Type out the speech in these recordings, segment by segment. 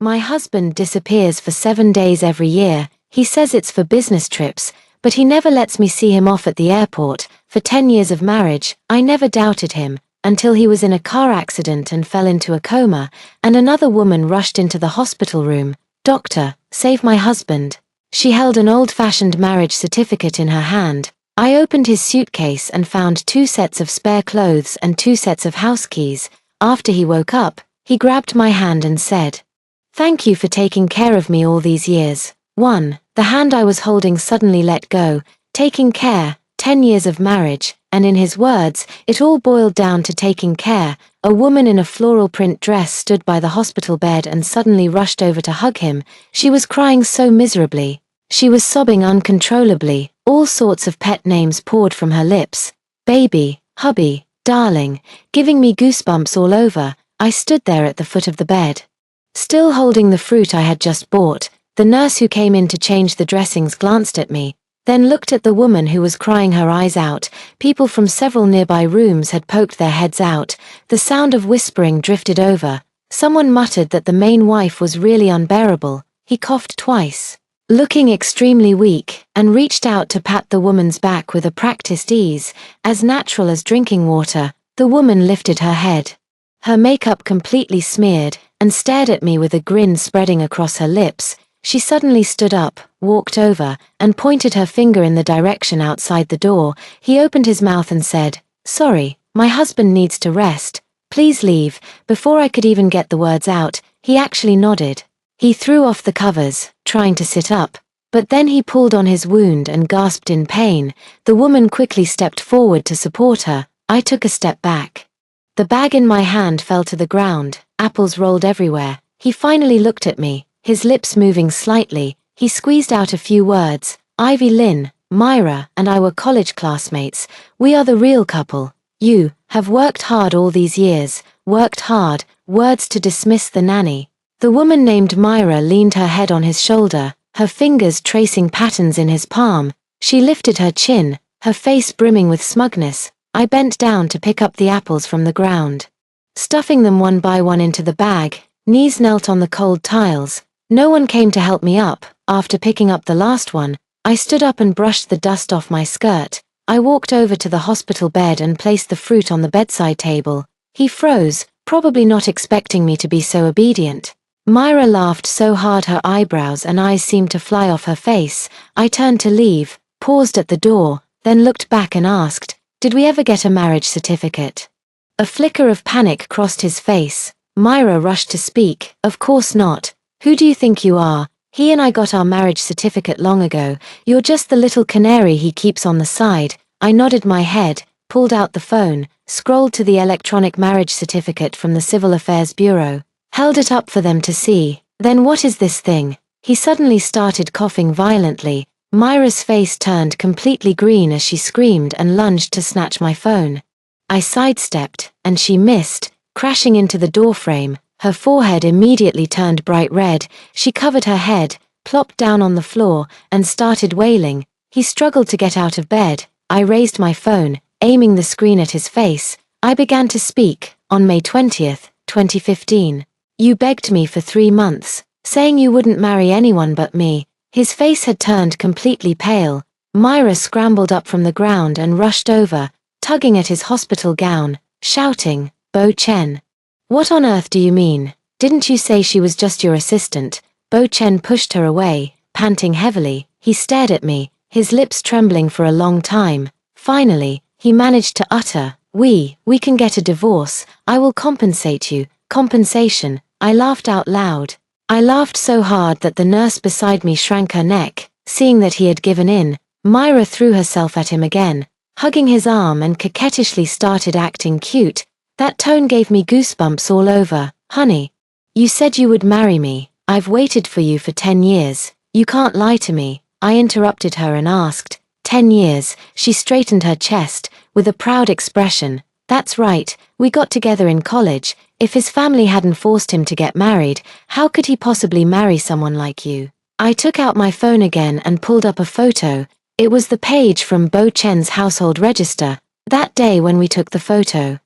My husband disappears for 7 days every year. He says it's for business trips, but he never lets me see him off at the airport. For 10 years of marriage, I never doubted him, until he was in a car accident and fell into a coma, and another woman rushed into the hospital room. "Doctor, save my husband." She held an old-fashioned marriage certificate in her hand. I opened his suitcase and found 2 sets of spare clothes and 2 sets of house keys. After he woke up, he grabbed my hand and said, "Thank you for taking care of me all these years." The hand I was holding suddenly let go. Taking care, 10 years of marriage, and in his words, it all boiled down to taking care. A woman in a floral print dress stood by the hospital bed and suddenly rushed over to hug him. She was crying so miserably. She was sobbing uncontrollably. All sorts of pet names poured from her lips. Baby, hubby, darling, giving me goosebumps all over. I stood there at the foot of the bed, still holding the fruit I had just bought. The nurse who came in to change the dressings glanced at me, then looked at the woman who was crying her eyes out. People from several nearby rooms had poked their heads out. The sound of whispering drifted over. Someone muttered that the main wife was really unbearable. He coughed twice, looking extremely weak, and reached out to pat the woman's back with a practiced ease, as natural as drinking water. The woman lifted her head, her makeup completely smeared, and stared at me with a grin spreading across her lips. She suddenly stood up, walked over, and pointed her finger in the direction outside the door. He opened his mouth and said, "Sorry, my husband needs to rest. Please leave." Before I could even get the words out, he actually nodded. He threw off the covers, trying to sit up, but then he pulled on his wound and gasped in pain. The woman quickly stepped forward to support her. I took a step back. The bag in my hand fell to the ground. Apples rolled everywhere. He finally looked at me, his lips moving slightly. He squeezed out a few words. "Ivy Lynn, Myra, and I were college classmates. We are the real couple. You have worked hard all these years, worked hard." Words to dismiss the nanny. The woman named Myra leaned her head on his shoulder, her fingers tracing patterns in his palm. She lifted her chin, her face brimming with smugness. I bent down to pick up the apples from the ground, stuffing them one by one into the bag. Knees knelt on the cold tiles. No one came to help me up. After picking up the last one, I stood up and brushed the dust off my skirt. I walked over to the hospital bed and placed the fruit on the bedside table. He froze, probably not expecting me to be so obedient. Myra laughed so hard her eyebrows and eyes seemed to fly off her face. I turned to leave, paused at the door, then looked back and asked, "Did we ever get a marriage certificate?" A flicker of panic crossed his face. Myra rushed to speak. "Of course not. Who do you think you are? He and I got our marriage certificate long ago. You're just the little canary he keeps on the side." I nodded my head, pulled out the phone, scrolled to the electronic marriage certificate from the Civil Affairs Bureau, held it up for them to see. "Then what is this thing?" He suddenly started coughing violently. Myra's face turned completely green as she screamed and lunged to snatch my phone. I sidestepped, and she missed, crashing into the doorframe. Her forehead immediately turned bright red. She covered her head, plopped down on the floor, and started wailing. He struggled to get out of bed. I raised my phone, aiming the screen at his face. I began to speak. "On May 20th, 2015, you begged me for 3 months, saying you wouldn't marry anyone but me." His face had turned completely pale. Myra scrambled up from the ground and rushed over, tugging at his hospital gown, shouting, "Bo Chen! What on earth do you mean? Didn't you say she was just your assistant?" Bo Chen pushed her away, panting heavily. He stared at me, his lips trembling for a long time. Finally, he managed to utter, We can get a divorce. I will compensate you." Compensation. I laughed out loud. I laughed so hard that the nurse beside me shrank her neck. Seeing that he had given in, Myra threw herself at him again, hugging his arm and coquettishly started acting cute. That tone gave me goosebumps all over. "Honey, you said you would marry me. I've waited for you for 10 years. You can't lie to me." I interrupted her and asked, 10 years, she straightened her chest, with a proud expression. "That's right, we got together in college. If his family hadn't forced him to get married, how could he possibly marry someone like you?" I took out my phone again and pulled up a photo. It was the page from Bo Chen's household register, that day when we took the photo.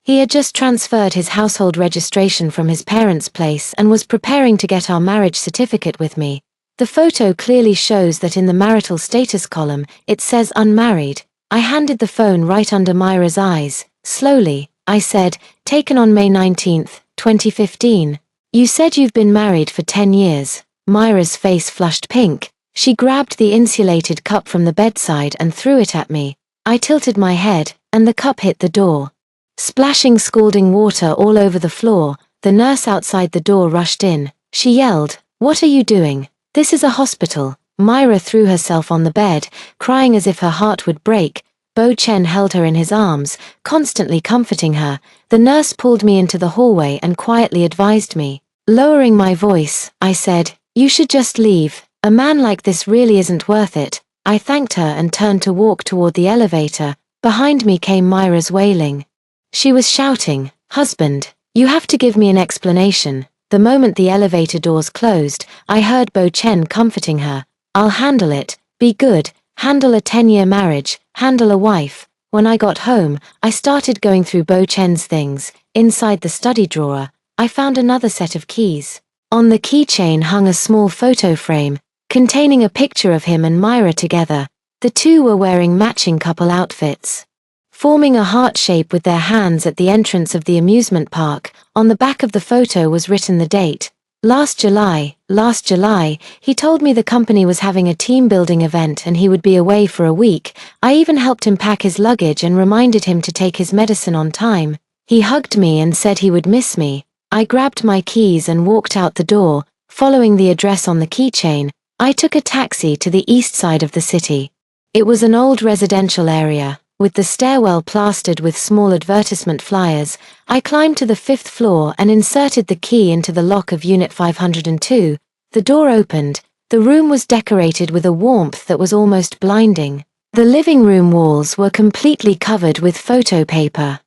He had just transferred his household registration from his parents' place and was preparing to get our marriage certificate with me. The photo clearly shows that in the marital status column, it says unmarried. I handed the phone right under Myra's eyes. Slowly, I said, taken on May 19, 2015. You said you've been married for 10 years. Myra's face flushed pink. She grabbed the insulated cup from the bedside and threw it at me. I tilted my head, and the cup hit the door. Splashing scalding water all over the floor, the nurse outside the door rushed in. She yelled, "What are you doing? This is a hospital." Myra threw herself on the bed, crying as if her heart would break. Bo Chen held her in his arms, constantly comforting her. The nurse pulled me into the hallway and quietly advised me. Lowering my voice, I said, "You should just leave. A man like this really isn't worth it." I thanked her and turned to walk toward the elevator. Behind me came Myra's wailing. She was shouting, "Husband, you have to give me an explanation." The moment the elevator doors closed, I heard Bo Chen comforting her. "I'll handle it. Be good. Handle a 10-year marriage. Handle a wife." When I got home, I started going through Bo Chen's things. Inside the study drawer, I found another set of keys. On the keychain hung a small photo frame, containing a picture of him and Myra together. The two were wearing matching couple outfits, forming a heart shape with their hands at the entrance of the amusement park. On the back of the photo was written the date. Last July, he told me the company was having a team-building event and he would be away for a week. I even helped him pack his luggage and reminded him to take his medicine on time. He hugged me and said he would miss me. I grabbed my keys and walked out the door. Following the address on the keychain, I took a taxi to the east side of the city. It was an old residential area, with the stairwell plastered with small advertisement flyers. I climbed to the 5th floor and inserted the key into the lock of Unit 502. The door opened. The room was decorated with a warmth that was almost blinding. The living room walls were completely covered with photo paper.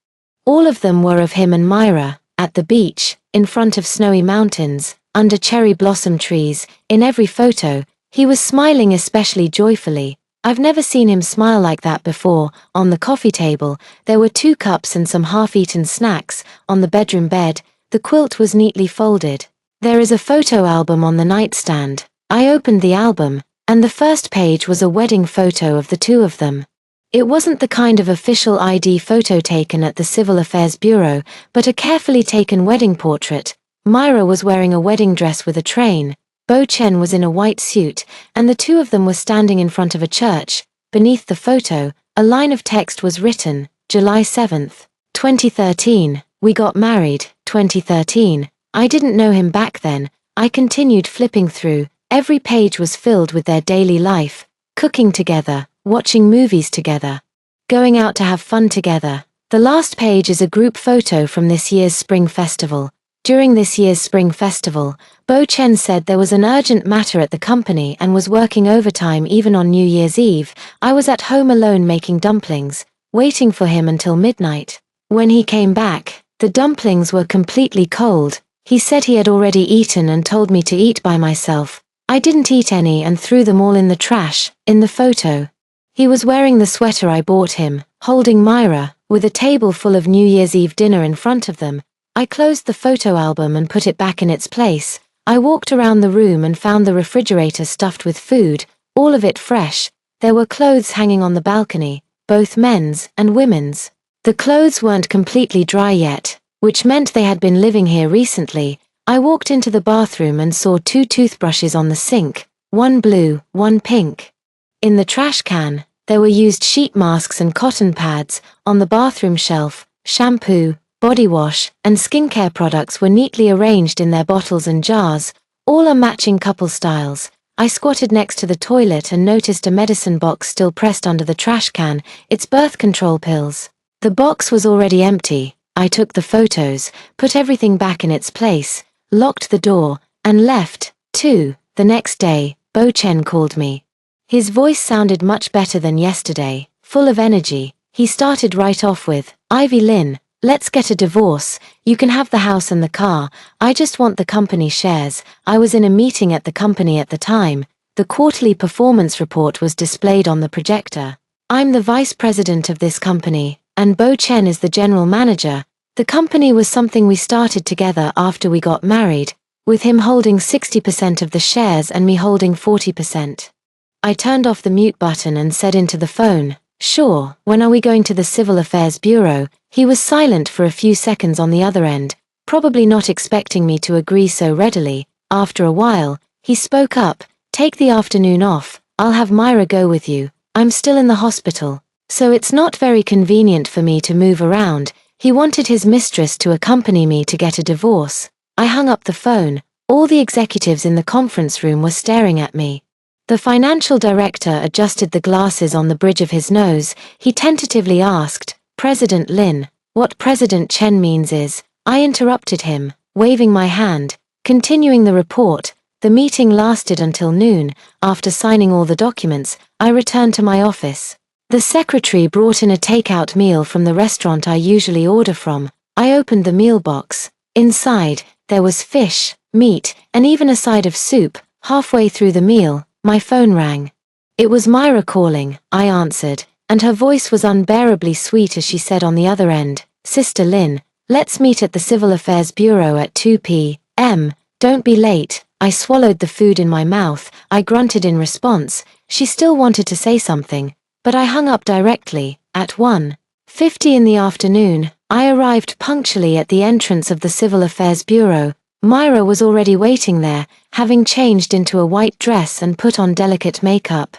All of them were of him and Myra, at the beach, in front of snowy mountains, under cherry blossom trees. In every photo, he was smiling especially joyfully. I've never seen him smile like that before. On the coffee table, there were 2 cups and some half-eaten snacks. On the bedroom bed, the quilt was neatly folded. There is a photo album on the nightstand. I opened the album, and the first page was a wedding photo of the two of them. It wasn't the kind of official ID photo taken at the Civil Affairs Bureau, but a carefully taken wedding portrait. Myra was wearing a wedding dress with a train. Bo Chen was in a white suit, and the two of them were standing in front of a church. Beneath the photo, a line of text was written, July 7th, 2013, we got married, 2013. I didn't know him back then. I continued flipping through. Every page was filled with their daily life, cooking together, watching movies together, going out to have fun together. The last page is a group photo from this year's Spring Festival. During this year's Spring Festival, Bo Chen said there was an urgent matter at the company and was working overtime even on New Year's Eve. I was at home alone making dumplings, waiting for him until midnight. When he came back, the dumplings were completely cold. He said he had already eaten and told me to eat by myself. I didn't eat any and threw them all in the trash. In the photo, he was wearing the sweater I bought him, holding Myra, with a table full of New Year's Eve dinner in front of them. I closed the photo album and put it back in its place. I walked around the room and found the refrigerator stuffed with food, all of it fresh. There were clothes hanging on the balcony, both men's and women's. The clothes weren't completely dry yet, which meant they had been living here recently. I walked into the bathroom and saw 2 toothbrushes on the sink, one blue, one pink. In the trash can, there were used sheet masks and cotton pads. On the bathroom shelf, shampoo, body wash, and skincare products were neatly arranged in their bottles and jars. All are matching couple styles. I squatted next to the toilet and noticed a medicine box still pressed under the trash can. It's birth control pills. The box was already empty. I took the photos, put everything back in its place, locked the door, and left. 2. The next day, Bo Chen called me. His voice sounded much better than yesterday, full of energy. He started right off with, "Ivy Lin, let's get a divorce. You can have the house and the car. I just want the company shares." I was in a meeting at the company at the time. The quarterly performance report was displayed on the projector. "I'm the vice president of this company, and Bo Chen is the general manager. The company was something we started together after we got married, with him holding 60% of the shares and me holding 40%. I turned off the mute button and said into the phone, "Sure, when are we going to the Civil Affairs Bureau?" He was silent for a few seconds on the other end, probably not expecting me to agree so readily. After a while, he spoke up, "Take the afternoon off, I'll have Myra go with you. I'm still in the hospital, so it's not very convenient for me to move around." He wanted his mistress to accompany me to get a divorce. I hung up the phone. All the executives in the conference room were staring at me. The financial director adjusted the glasses on the bridge of his nose. He tentatively asked, "President Lin, what President Chen means is," I interrupted him, waving my hand, continuing the report. The meeting lasted until noon. After signing all the documents, I returned to my office. The secretary brought in a takeout meal from the restaurant I usually order from. I opened the meal box. Inside, there was fish, meat, and even a side of soup. Halfway through the meal, my phone rang. It was Myra calling. I answered, and her voice was unbearably sweet as she said on the other end, "Sister Lin, let's meet at the Civil Affairs Bureau at 2 p.m. Don't be late." I swallowed the food in my mouth. I grunted in response. She still wanted to say something, but I hung up directly. At 1:50 in the afternoon, I arrived punctually at the entrance of the Civil Affairs Bureau. Myra was already waiting there, having changed into a white dress and put on delicate makeup.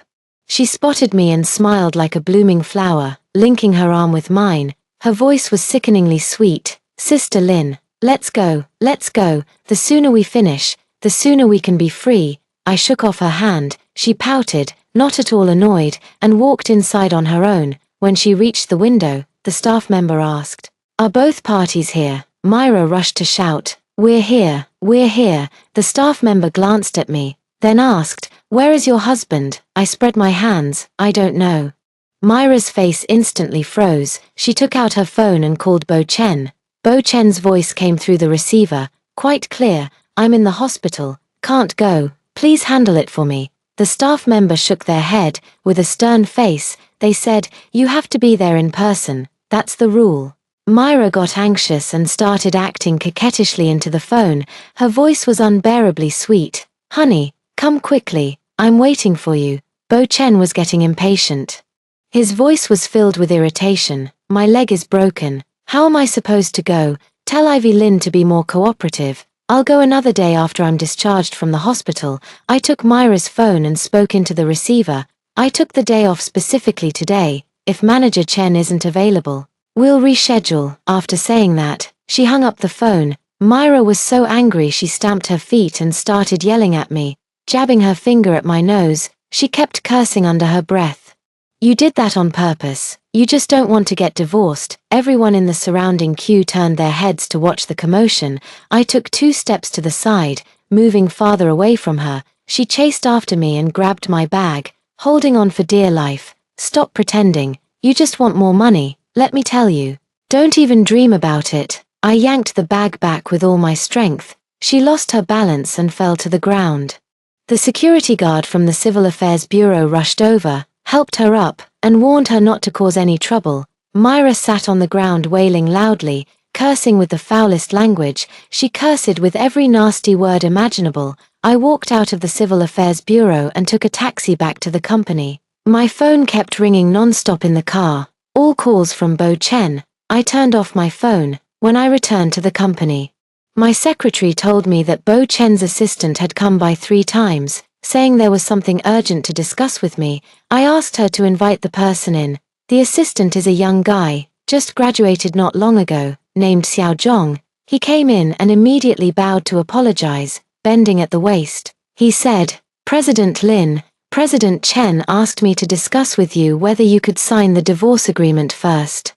She spotted me and smiled like a blooming flower, linking her arm with mine. Her voice was sickeningly sweet. "Sister Lin, let's go, let's go. The sooner we finish, the sooner we can be free." I shook off her hand. She pouted, not at all annoyed, and walked inside on her own. When she reached the window, the staff member asked, "Are both parties here?" Myra rushed to shout, "We're here, we're here." The staff member glanced at me, then asked, "Where is your husband?" I spread my hands, "I don't know." Myra's face instantly froze. She took out her phone and called Bo Chen. Bo Chen's voice came through the receiver, quite clear, "I'm in the hospital, can't go, please handle it for me." The staff member shook their head. With a stern face, they said, "You have to be there in person, that's the rule." Myra got anxious and started acting coquettishly into the phone. Her voice was unbearably sweet. "Honey, come quickly, I'm waiting for you." Bo Chen was getting impatient. His voice was filled with irritation. "My leg is broken. How am I supposed to go? Tell Ivy Lin to be more cooperative. I'll go another day after I'm discharged from the hospital." I took Myra's phone and spoke into the receiver. "I took the day off specifically today. If Manager Chen isn't available, we'll reschedule." After saying that, she hung up the phone. Myra was so angry she stamped her feet and started yelling at me, jabbing her finger at my nose. She kept cursing under her breath. "You did that on purpose. You just don't want to get divorced." Everyone in the surrounding queue turned their heads to watch the commotion. I took 2 steps to the side, moving farther away from her. She chased after me and grabbed my bag, holding on for dear life. "Stop pretending. You just want more money, let me tell you. Don't even dream about it." I yanked the bag back with all my strength. She lost her balance and fell to the ground. The security guard from the Civil Affairs Bureau rushed over, helped her up, and warned her not to cause any trouble. Myra sat on the ground wailing loudly, cursing with the foulest language. She cursed with every nasty word imaginable. I walked out of the Civil Affairs Bureau and took a taxi back to the company. My phone kept ringing non-stop in the car, all calls from Bo Chen. I turned off my phone. When I returned to the company, my secretary told me that Bo Chen's assistant had come by 3 times, saying there was something urgent to discuss with me. I asked her to invite the person in. The assistant is a young guy, just graduated not long ago, named Xiao Zhong. He came in and immediately bowed to apologize, bending at the waist. He said, "President Lin, President Chen asked me to discuss with you whether you could sign the divorce agreement first,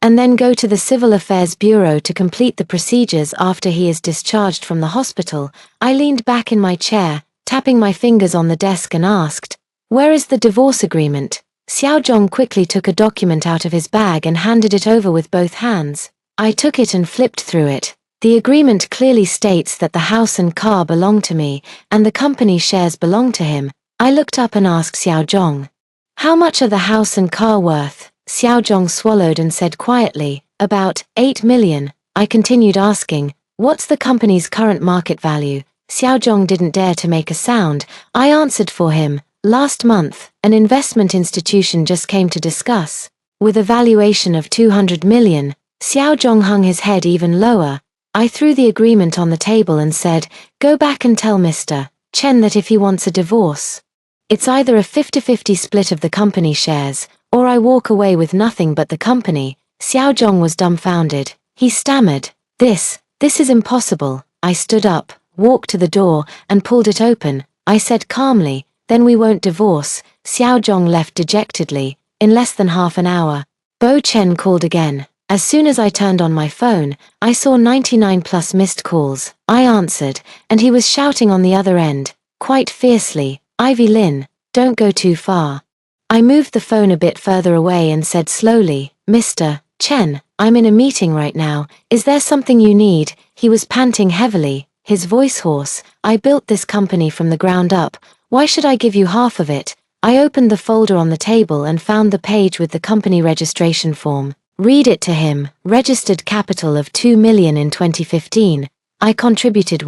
and then go to the Civil Affairs Bureau to complete the procedures after he is discharged from the hospital." I leaned back in my chair, tapping my fingers on the desk and asked, "Where is the divorce agreement?" Xiao Zhong quickly took a document out of his bag and handed it over with both hands. I took it and flipped through it. The agreement clearly states that the house and car belong to me, and the company shares belong to him. I looked up and asked Xiao Zhong, "How much are the house and car worth?" Xiao Zhong swallowed and said quietly, About 8 million. I continued asking, what's the company's current market value? Xiaozhong didn't dare to make a sound. I answered for him. Last month, an investment institution just came to discuss. With a valuation of 200 million, Xiaozhong hung his head even lower. I threw the agreement on the table and said, go back and tell Mr. Chen that if he wants a divorce, it's either a 50-50 split of the company shares, or I walk away with nothing but the company. Xiaozhong was dumbfounded. He stammered, This is impossible. I stood up, walked to the door, and pulled it open. I said calmly, then we won't divorce. Xiaozhong left dejectedly. In less than half an hour, Bo Chen called again. As soon as I turned on my phone, I saw 99 plus missed calls. I answered, and he was shouting on the other end, quite fiercely, Ivy Lin, don't go too far. I moved the phone a bit further away and said slowly, Mr. Chen, I'm in a meeting right now. Is there something you need? He was panting heavily, his voice hoarse. I built this company from the ground up. Why should I give you half of it? I opened the folder on the table and found the page with the company registration form. Read it to him. Registered capital of 2 million in 2015. I contributed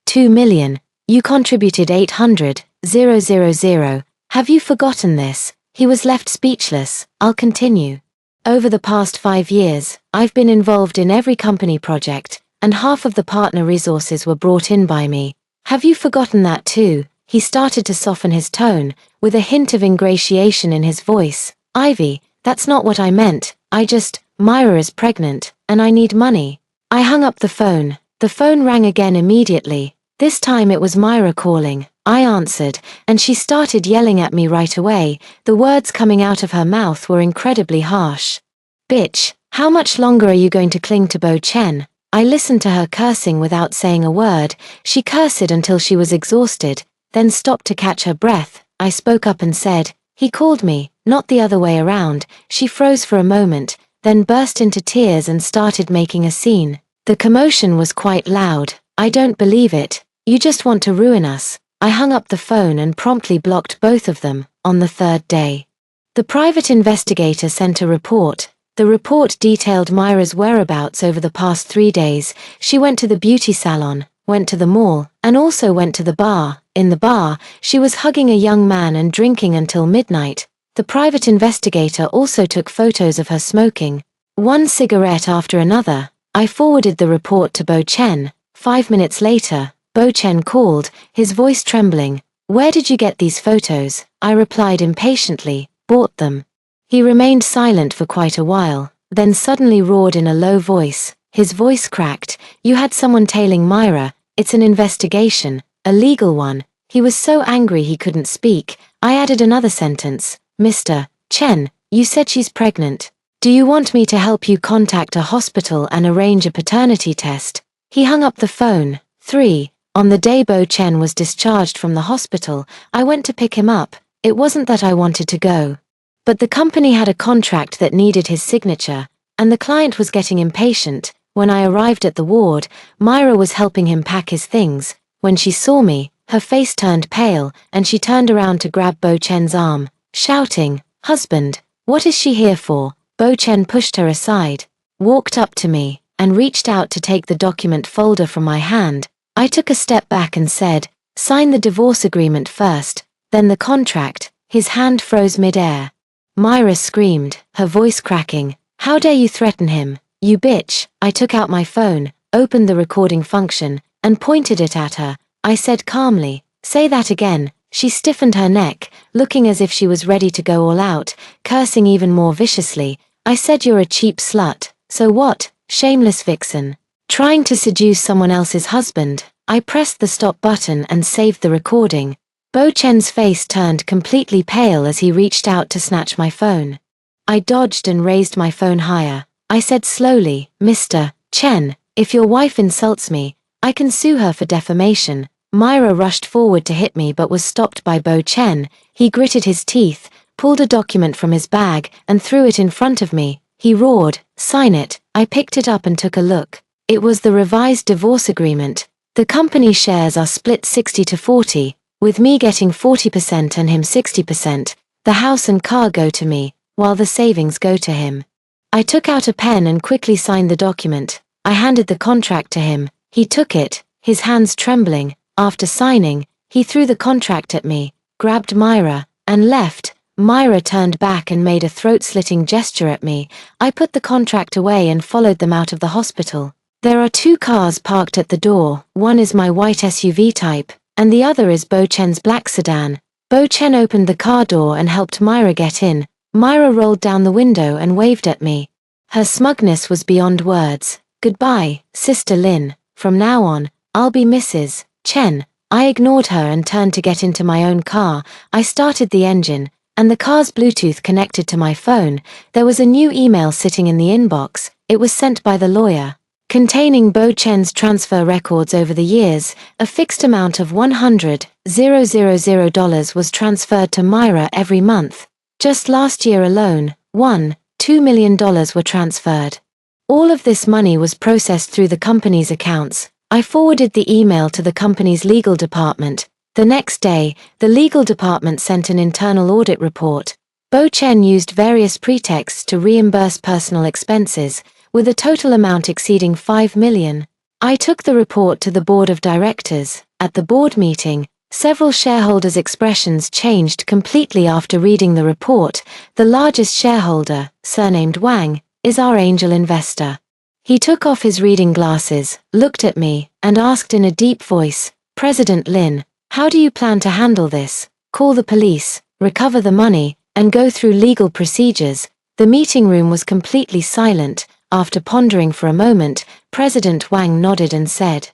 2 million. You contributed 800,000. Have you forgotten this? He was left speechless. I'll continue. Over the past 5 years, I've been involved in every company project, and half of the partner resources were brought in by me. Have you forgotten that too? He started to soften his tone, with a hint of ingratiation in his voice. Ivy, that's not what I meant. Myra is pregnant, and I need money. I hung up the phone. The phone rang again immediately. This time it was Myra calling. I answered, and she started yelling at me right away. The words coming out of her mouth were incredibly harsh. Bitch, how much longer are you going to cling to Bo Chen? I listened to her cursing without saying a word. She cursed until she was exhausted, then stopped to catch her breath. I spoke up and said, he called me, not the other way around. She froze for a moment, then burst into tears and started making a scene. The commotion was quite loud. I don't believe it. You just want to ruin us. I hung up the phone and promptly blocked both of them. On the third day, the private investigator sent a report. The report detailed Myra's whereabouts over the past 3 days. She went to the beauty salon, went to the mall, and also went to the bar. In the bar, she was hugging a young man and drinking until midnight. The private investigator also took photos of her smoking one cigarette after another. I forwarded the report to Bo Chen. 5 minutes later, Bo Chen called, his voice trembling. Where did you get these photos? I replied impatiently, bought them. He remained silent for quite a while, then suddenly roared in a low voice. His voice cracked. You had someone tailing Myra. It's an investigation, a legal one. He was so angry he couldn't speak. I added another sentence. Mr. Chen, you said she's pregnant. Do you want me to help you contact a hospital and arrange a paternity test? He hung up the phone. 3. On the day Bo Chen was discharged from the hospital, I went to pick him up. It wasn't that I wanted to go, but the company had a contract that needed his signature, and the client was getting impatient. When I arrived at the ward, Myra was helping him pack his things. When she saw me, her face turned pale, and she turned around to grab Bo Chen's arm, shouting, Husband, what is she here for? Bo Chen pushed her aside, walked up to me, and reached out to take the document folder from my hand. I took a step back and said, Sign the divorce agreement first, then the contract. His hand froze mid-air. Myra screamed, her voice cracking, How dare you threaten him? You bitch. I took out my phone, opened the recording function, and pointed it at her. I said calmly, Say that again. She stiffened her neck, looking as if she was ready to go all out, cursing even more viciously. I said you're a cheap slut. So what? Shameless vixen. Trying to seduce someone else's husband. I pressed the stop button and saved the recording. Bo Chen's face turned completely pale as he reached out to snatch my phone. I dodged and raised my phone higher. I said slowly, Mr. Chen, if your wife insults me, I can sue her for defamation. Myra rushed forward to hit me but was stopped by Bo Chen. He gritted his teeth, pulled a document from his bag, and threw it in front of me. He roared, Sign it. I picked it up and took a look. It was the revised divorce agreement. The company shares are split 60-40, with me getting 40% and him 60%. The house and car go to me, while the savings go to him. I took out a pen and quickly signed the document. I handed the contract to him. He took it, his hands trembling. After signing, he threw the contract at me, grabbed Myra, and left. Myra turned back and made a throat-slitting gesture at me. I put the contract away and followed them out of the hospital. There are 2 cars parked at the door. One is my white SUV type, and the other is Bo Chen's black sedan. Bo Chen opened the car door and helped Myra get in. Myra rolled down the window and waved at me. Her smugness was beyond words. "Goodbye, Sister Lin. From now on, I'll be Mrs. Chen." I ignored her and turned to get into my own car. I started the engine, and the car's Bluetooth connected to my phone. There was a new email sitting in the inbox. It was sent by the lawyer, containing Bo Chen's transfer records over the years. A fixed amount of $100,000 was transferred to Myra every month. Just last year alone, $1.2 million were transferred. All of this money was processed through the company's accounts. I forwarded the email to the company's legal department. The next day, the legal department sent an internal audit report. Bo Chen used various pretexts to reimburse personal expenses, with a total amount exceeding $5 million. I took the report to the board of directors. At the board meeting, several shareholders' expressions changed completely after reading the report. The largest shareholder, surnamed Wang, is our angel investor. He took off his reading glasses, looked at me, and asked in a deep voice, "President Lin, how do you plan to handle this? Call the police, recover the money, and go through legal procedures?" The meeting room was completely silent. After pondering for a moment, President Wang nodded and said,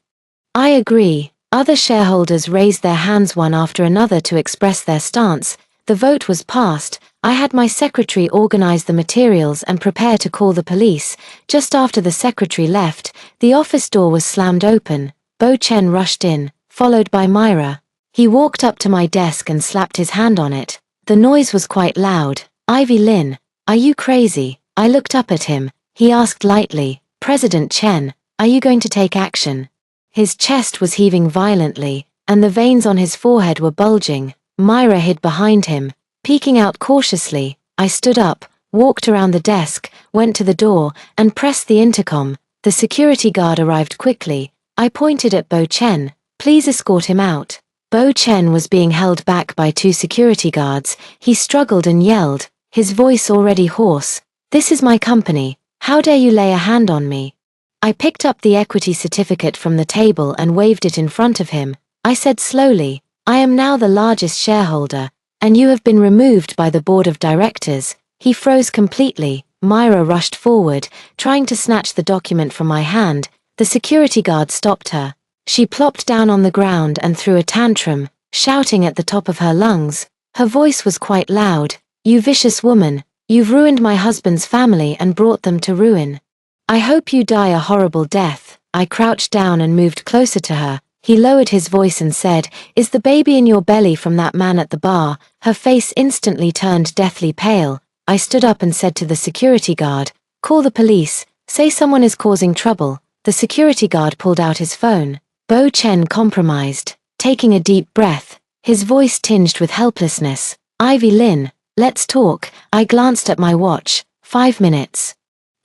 "I agree." Other shareholders raised their hands one after another to express their stance. The vote was passed. I had my secretary organize the materials and prepare to call the police. Just after the secretary left, the office door was slammed open. Bo Chen rushed in, followed by Myra. He walked up to my desk and slapped his hand on it. The noise was quite loud. "Ivy Lin, are you crazy?" I looked up at him. He asked lightly, "President Chen, are you going to take action?" His chest was heaving violently, and the veins on his forehead were bulging. Myra hid behind him, peeking out cautiously. I stood up, walked around the desk, went to the door, and pressed the intercom. The security guard arrived quickly. I pointed at Bo Chen. "Please escort him out." Bo Chen was being held back by 2 security guards. He struggled and yelled, his voice already hoarse, "This is my company. How dare you lay a hand on me?" I picked up the equity certificate from the table and waved it in front of him. I said slowly, "I am now the largest shareholder, and you have been removed by the board of directors." He froze completely. Myra rushed forward, trying to snatch the document from my hand. The security guard stopped her. She plopped down on the ground and threw a tantrum, shouting at the top of her lungs. Her voice was quite loud. "You vicious woman, you've ruined my husband's family and brought them to ruin. I hope you die a horrible death." I crouched down and moved closer to her. He lowered his voice and said, "Is the baby in your belly from that man at the bar?" Her face instantly turned deathly pale. I stood up and said to the security guard, "Call the police, say someone is causing trouble." The security guard pulled out his phone. Bo Chen compromised, taking a deep breath, his voice tinged with helplessness. "Ivy Lin, let's talk." I glanced at my watch. 5 minutes.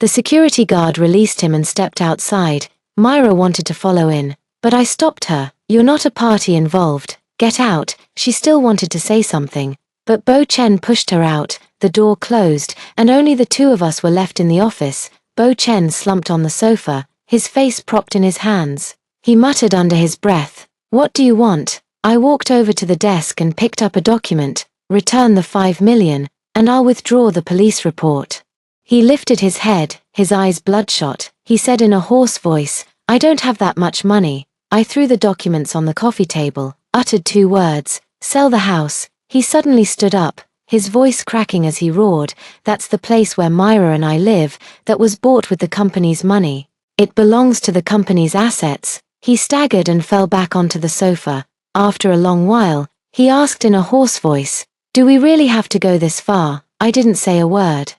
The security guard released him and stepped outside. Myra wanted to follow in, but I stopped her. "You're not a party involved. Get out." She still wanted to say something, but Bo Chen pushed her out. The door closed, and only the 2 of us were left in the office. Bo Chen slumped on the sofa, his face propped in his hands. He muttered under his breath, "What do you want?" I walked over to the desk and picked up a document. "Return the $5 million, and I'll withdraw the police report." He lifted his head, his eyes bloodshot. He said in a hoarse voice, "I don't have that much money." I threw the documents on the coffee table, uttered 2 words, "Sell the house." He suddenly stood up, his voice cracking as he roared, "That's the place where Myra and I live, that was bought with the company's money. It belongs to the company's assets." He staggered and fell back onto the sofa. After a long while, he asked in a hoarse voice, "Do we really have to go this far?" I didn't say a word.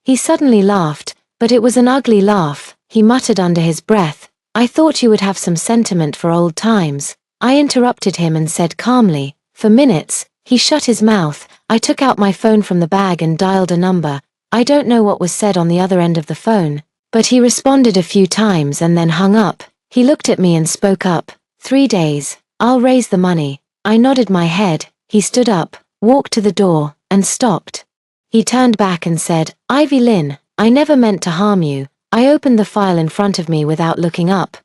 He suddenly laughed, but it was an ugly laugh. He muttered under his breath, "I thought you would have some sentiment for old times." I interrupted him and said calmly, "For minutes." He shut his mouth. I took out my phone from the bag and dialed a number. I don't know what was said on the other end of the phone, but he responded a few times and then hung up. He looked at me and spoke up. 3 days. I'll raise the money. I nodded my head. He stood up, walked to the door, and stopped. He turned back and said, Ivy Lynn, I never meant to harm you. I opened the file in front of me without looking up.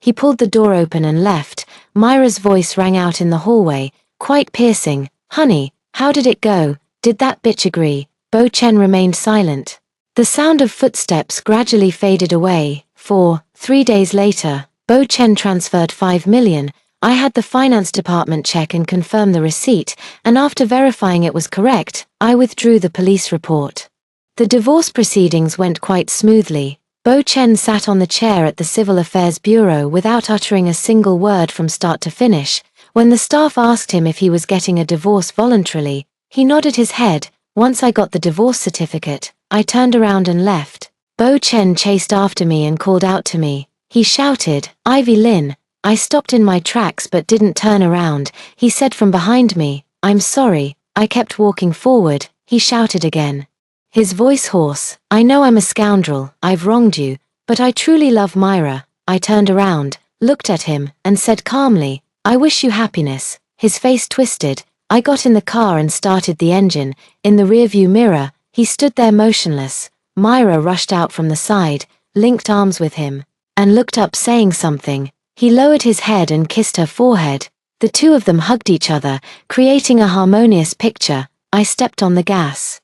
He pulled the door open and left. Myra's voice rang out in the hallway, quite piercing. Honey, how did it go? Did that bitch agree? Bo Chen remained silent. The sound of footsteps gradually faded away. 3 days later, Bo Chen transferred 5 million. I had the finance department check and confirm the receipt, and after verifying it was correct, I withdrew the police report. The divorce proceedings went quite smoothly. Bo Chen sat on the chair at the Civil Affairs Bureau without uttering a single word from start to finish. When the staff asked him if he was getting a divorce voluntarily, he nodded his head. Once I got the divorce certificate, I turned around and left. Bo Chen chased after me and called out to me. He shouted, Ivy Lynn. I stopped in my tracks but didn't turn around. He said from behind me, I'm sorry. I kept walking forward. He shouted again. His voice hoarse, I know I'm a scoundrel, I've wronged you, but I truly love Myra. I turned around, looked at him, and said calmly, I wish you happiness. His face twisted. I got in the car and started the engine. In the rearview mirror, he stood there motionless. Myra rushed out from the side, linked arms with him, and looked up saying something. He lowered his head and kissed her forehead. The two of them hugged each other, creating a harmonious picture. I stepped on the gas.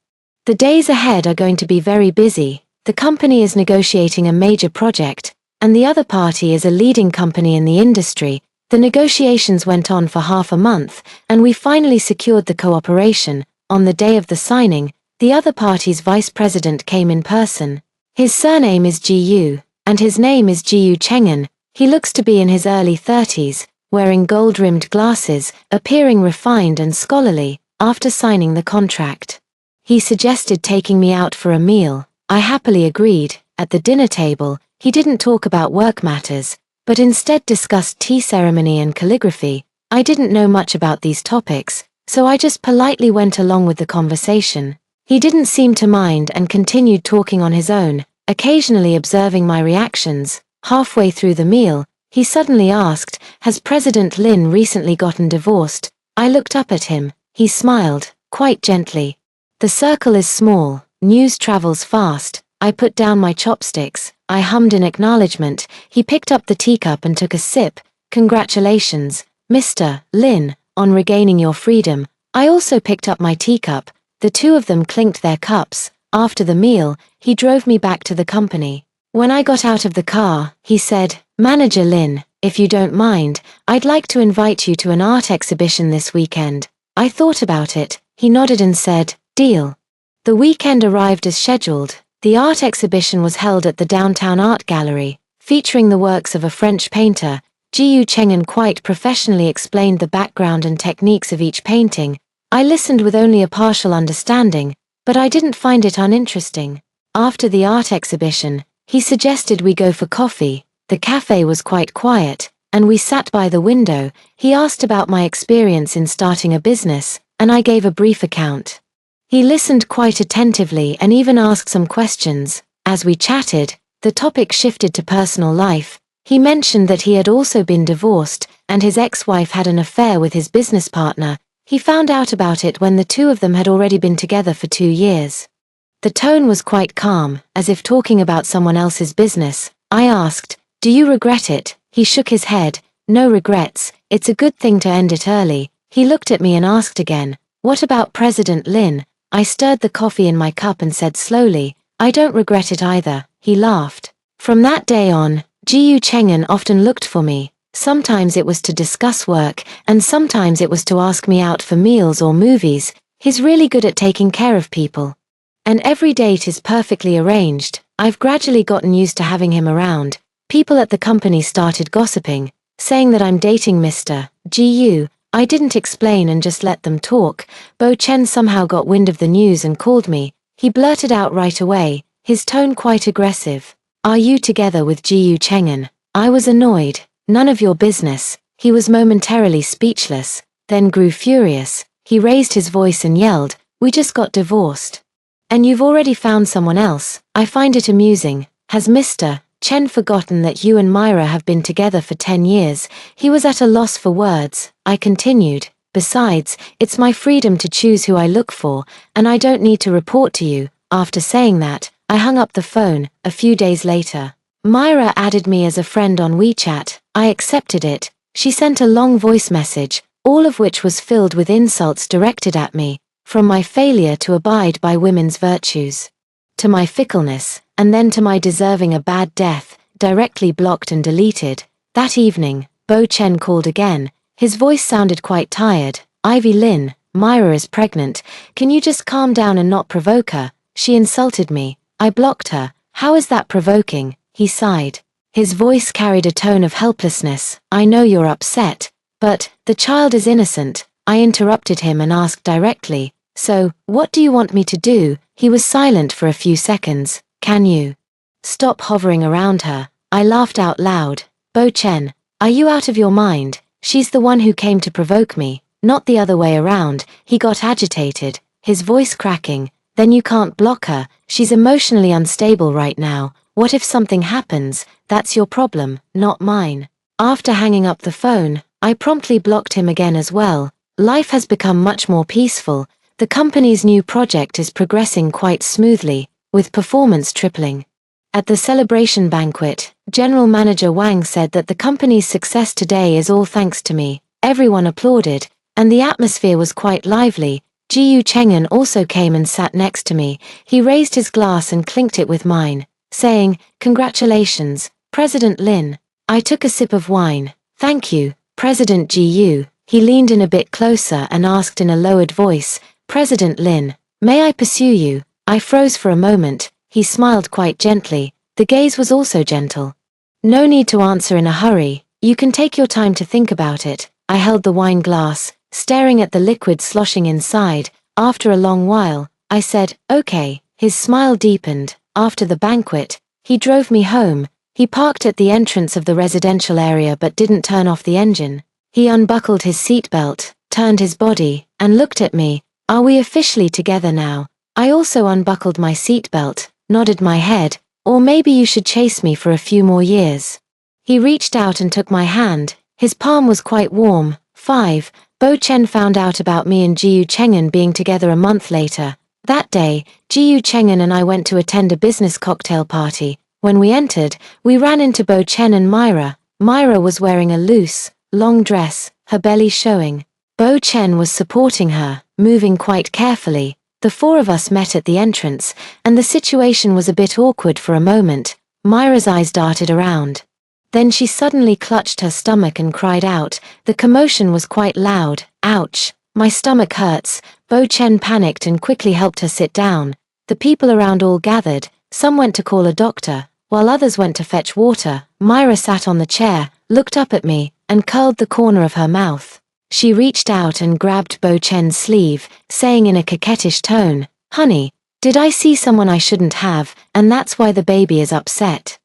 The days ahead are going to be very busy. The company is negotiating a major project, and the other party is a leading company in the industry. The negotiations went on for half a month, and we finally secured the cooperation. On the day of the signing, the other party's vice president came in person. His surname is Jiyu, and his name is Jiyu Chengen. He looks to be in his early 30s, wearing gold-rimmed glasses, appearing refined and scholarly. After signing the contract, he suggested taking me out for a meal. I happily agreed. At the dinner table, he didn't talk about work matters, but instead discussed tea ceremony and calligraphy. I didn't know much about these topics, so I just politely went along with the conversation. He didn't seem to mind and continued talking on his own, occasionally observing my reactions. Halfway through the meal, he suddenly asked, Has President Lin recently gotten divorced? I looked up at him. He smiled, quite gently. The circle is small, news travels fast. I put down my chopsticks. I hummed in acknowledgement. He picked up the teacup and took a sip. Congratulations, Mr. Lin, on regaining your freedom. I also picked up my teacup. The two of them clinked their cups. After the meal, he drove me back to the company. When I got out of the car, he said, Manager Lin, if you don't mind, I'd like to invite you to an art exhibition this weekend. I thought about it. He nodded and said, Deal. The weekend arrived as scheduled. The art exhibition was held at the Downtown Art Gallery, featuring the works of a French painter. Jiyu Chengen quite professionally explained the background and techniques of each painting. I listened with only a partial understanding, but I didn't find it uninteresting. After the art exhibition, he suggested we go for coffee. The cafe was quite quiet, and we sat by the window. He asked about my experience in starting a business, and I gave a brief account. He listened quite attentively and even asked some questions. As we chatted, the topic shifted to personal life. He mentioned that he had also been divorced, and his ex-wife had an affair with his business partner. He found out about it when the two of them had already been together for 2 years. The tone was quite calm, as if talking about someone else's business. I asked, Do you regret it? He shook his head. No regrets. It's a good thing to end it early. He looked at me and asked again, What about President Lin? I stirred the coffee in my cup and said slowly, I don't regret it either. He laughed. From that day on, Jiyu Chengen often looked for me. Sometimes it was to discuss work, and sometimes it was to ask me out for meals or movies. He's really good at taking care of people. And every date is perfectly arranged. I've gradually gotten used to having him around. People at the company started gossiping, saying that I'm dating Mr. Jiyu. I didn't explain and just let them talk. Bo Chen somehow got wind of the news and called me. He blurted out right away, his tone quite aggressive. Are you together with Jiyu Chengen? I was annoyed. None of your business. He was momentarily speechless, then grew furious. He raised his voice and yelled, We just got divorced. And you've already found someone else. I find it amusing. Has Mr. Chen forgotten that you and Myra have been together for 10 years? He was at a loss for words. I continued. Besides, it's my freedom to choose who I look for, and I don't need to report to you. After saying that, I hung up the phone. A few days later, Myra added me as a friend on WeChat. I accepted it. She sent a long voice message, all of which was filled with insults directed at me, from my failure to abide by women's virtues, to my fickleness, and then to my deserving a bad death, directly blocked and deleted. That evening, Bo Chen called again. His voice sounded quite tired. Ivy Lin, Myra is pregnant. Can you just calm down and not provoke her? She insulted me. I blocked her. How is that provoking? He sighed. His voice carried a tone of helplessness. I know you're upset, but the child is innocent. I interrupted him and asked directly, so, what do you want me to do? He was silent for a few seconds. Can you stop hovering around her? I laughed out loud. Bo Chen, are you out of your mind? She's the one who came to provoke me, not the other way around. He got agitated, his voice cracking. Then you can't block her. She's emotionally unstable right now. What if something happens? That's your problem, not mine. After hanging up the phone, I promptly blocked him again as well. Life has become much more peaceful. The company's new project is progressing quite smoothly, with performance tripling. At the celebration banquet, General Manager Wang said that the company's success today is all thanks to me. Everyone applauded, and the atmosphere was quite lively. Jiyu Cheng'an also came and sat next to me. He raised his glass and clinked it with mine, saying, "Congratulations, President Lin." I took a sip of wine. "Thank you, President Jiyu." He leaned in a bit closer and asked in a lowered voice, "President Lin, may I pursue you?" I froze for a moment. He smiled quite gently. The gaze was also gentle. "No need to answer in a hurry. You can take your time to think about it." I held the wine glass, staring at the liquid sloshing inside. After a long while, I said, "Okay." His smile deepened. After the banquet, he drove me home. He parked at the entrance of the residential area but didn't turn off the engine. He unbuckled his seatbelt, turned his body, and looked at me. "Are we officially together now?" I also unbuckled my seatbelt, nodded my head. "Or maybe you should chase me for a few more years." He reached out and took my hand. His palm was quite warm. 5. Bo Chen found out about me and Jiyu Cheng'an being together a month later. That day, Jiyu Cheng'an and I went to attend a business cocktail party. When we entered, we ran into Bo Chen and Myra. Myra was wearing a loose, long dress, her belly showing. Bo Chen was supporting her, moving quite carefully. The four of us met at the entrance, and the situation was a bit awkward for a moment. Myra's eyes darted around. Then she suddenly clutched her stomach and cried out. The commotion was quite loud. "Ouch! My stomach hurts." Bo Chen panicked and quickly helped her sit down. The people around all gathered. Some went to call a doctor, while others went to fetch water. Myra sat on the chair, looked up at me, and curled the corner of her mouth. She reached out and grabbed Bo Chen's sleeve, saying in a coquettish tone, "Honey, did I see someone I shouldn't have, and that's why the baby is upset?"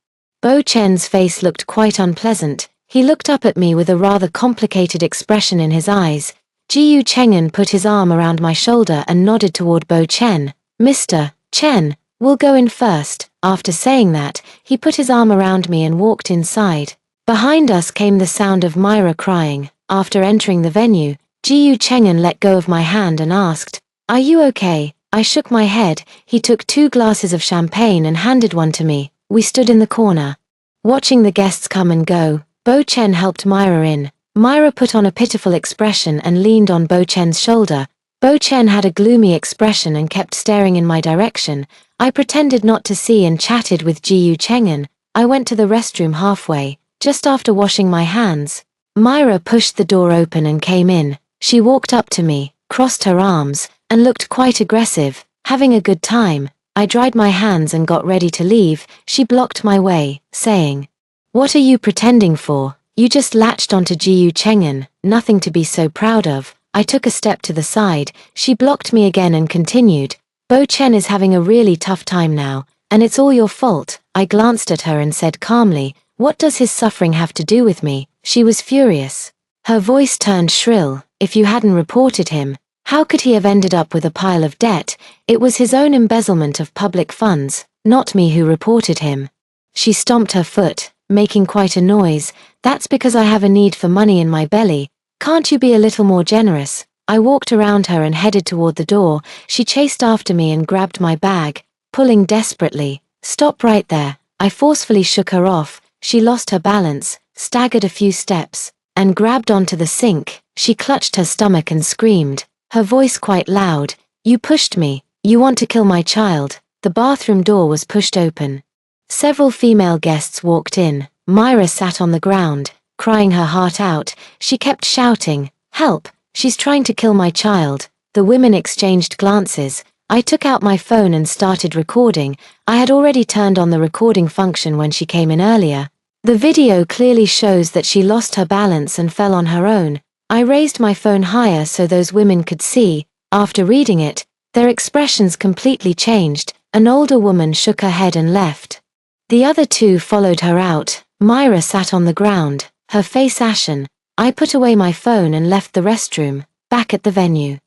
Bo Chen's face looked quite unpleasant. He looked up at me with a rather complicated expression in his eyes. Jiyu Cheng'an put his arm around my shoulder and nodded toward Bo Chen. "Mr. Chen, we'll go in first." After saying that, he put his arm around me and walked inside. Behind us came the sound of Myra crying. After entering the venue, Jiyu Cheng'an let go of my hand and asked, "Are you okay?" I shook my head. He took 2 glasses of champagne and handed one to me. We stood in the corner, watching the guests come and go. Bo Chen helped Myra in. Myra put on a pitiful expression and leaned on Bo Chen's shoulder. Bo Chen had a gloomy expression and kept staring in my direction. I pretended not to see and chatted with Jiyu Cheng'an. I went to the restroom halfway, just after washing my hands. Myra pushed the door open and came in. She walked up to me, crossed her arms, and looked quite aggressive. "Having a good time?" I dried my hands and got ready to leave. She blocked my way, saying, "What are you pretending for? You just latched onto Jiyu Cheng'an, nothing to be so proud of." I took a step to the side. She blocked me again and continued, "Bo Chen is having a really tough time now, and it's all your fault." I glanced at her and said calmly, "What does his suffering have to do with me?" She was furious. Her voice turned shrill. "If you hadn't reported him, How could he have ended up with a pile of debt? It was his own embezzlement of public funds, not me who reported him. She stomped her foot, making quite a noise. That's because I have a need for money in my belly. Can't you be a little more generous? I walked around her and headed toward the door. She chased after me and grabbed my bag, pulling desperately. Stop right there. I forcefully shook her off. She lost her balance, staggered a few steps, and grabbed onto the sink. She clutched her stomach and screamed, her voice quite loud. You pushed me. You want to kill my child. The bathroom door was pushed open. Several female guests walked in. Myra sat on the ground, crying her heart out. She kept shouting, "Help! She's trying to kill my child." The women exchanged glances. I took out my phone and started recording. I had already turned on the recording function when she came in earlier. The video clearly shows that she lost her balance and fell on her own. I raised my phone higher so those women could see. After reading it, their expressions completely changed. An older woman shook her head and left. The other two followed her out. Myra sat on the ground, her face ashen. I put away my phone and left the restroom. Back at the venue,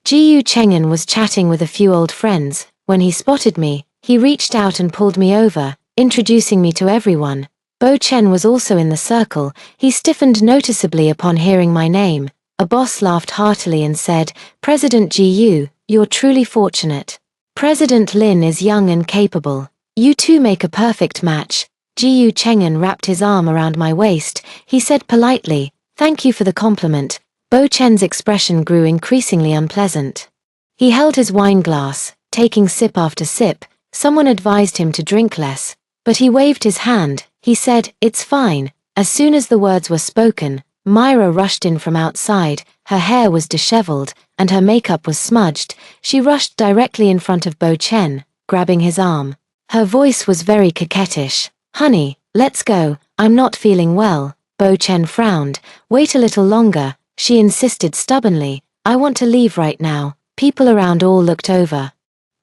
Jiyu Chengen was chatting with a few old friends. When he spotted me, he reached out and pulled me over, introducing me to everyone. Bo Chen was also in the circle. He stiffened noticeably upon hearing my name. A boss laughed heartily and said, "President Jiyu, you're truly fortunate. President Lin is young and capable. You two make a perfect match." Jiyu Chengen wrapped his arm around my waist. He said politely, "Thank you for the compliment." Bo Chen's expression grew increasingly unpleasant. He held his wine glass, taking sip after sip. Someone advised him to drink less, but he waved his hand. He said, "It's fine." As soon as the words were spoken, Myra rushed in from outside. Her hair was disheveled, and her makeup was smudged. She rushed directly in front of Bo Chen, grabbing his arm. Her voice was very coquettish. "Honey, let's go. I'm not feeling well." Bo Chen frowned. "Wait a little longer," she insisted stubbornly. "I want to leave right now." People around all looked over.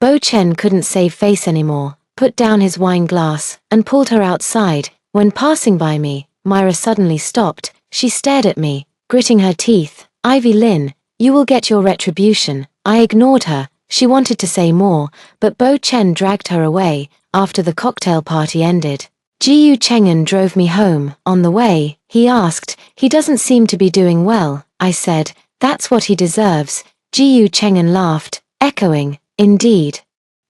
Bo Chen couldn't save face anymore, put down his wine glass, and pulled her outside. When passing by me, Myra suddenly stopped. She stared at me, gritting her teeth. "Ivy Lin, you will get your retribution." I ignored her. She wanted to say more, but Bo Chen dragged her away. After the cocktail party ended, Jiyu Chengen drove me home. On the way, he asked, "He doesn't seem to be doing well." I said, "That's what he deserves." Jiyu Chengen laughed, echoing, "Indeed."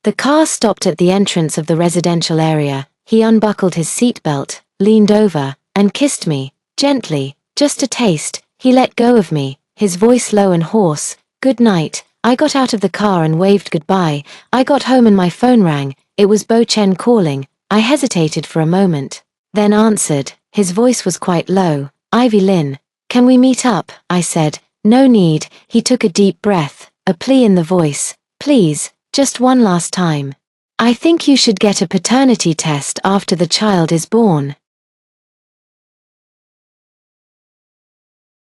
The car stopped at the entrance of the residential area. He unbuckled his seatbelt, leaned over, and kissed me, gently, just a taste. He let go of me, his voice low and hoarse. "Good night." I got out of the car and waved goodbye. I got home and my phone rang. It was Bo Chen calling. I hesitated for a moment, then answered. His voice was quite low. "Ivy Lin, can we meet up?" I said. "No need." He took a deep breath, a plea in the voice. "Please, just one last time. I think you should get a paternity test after the child is born."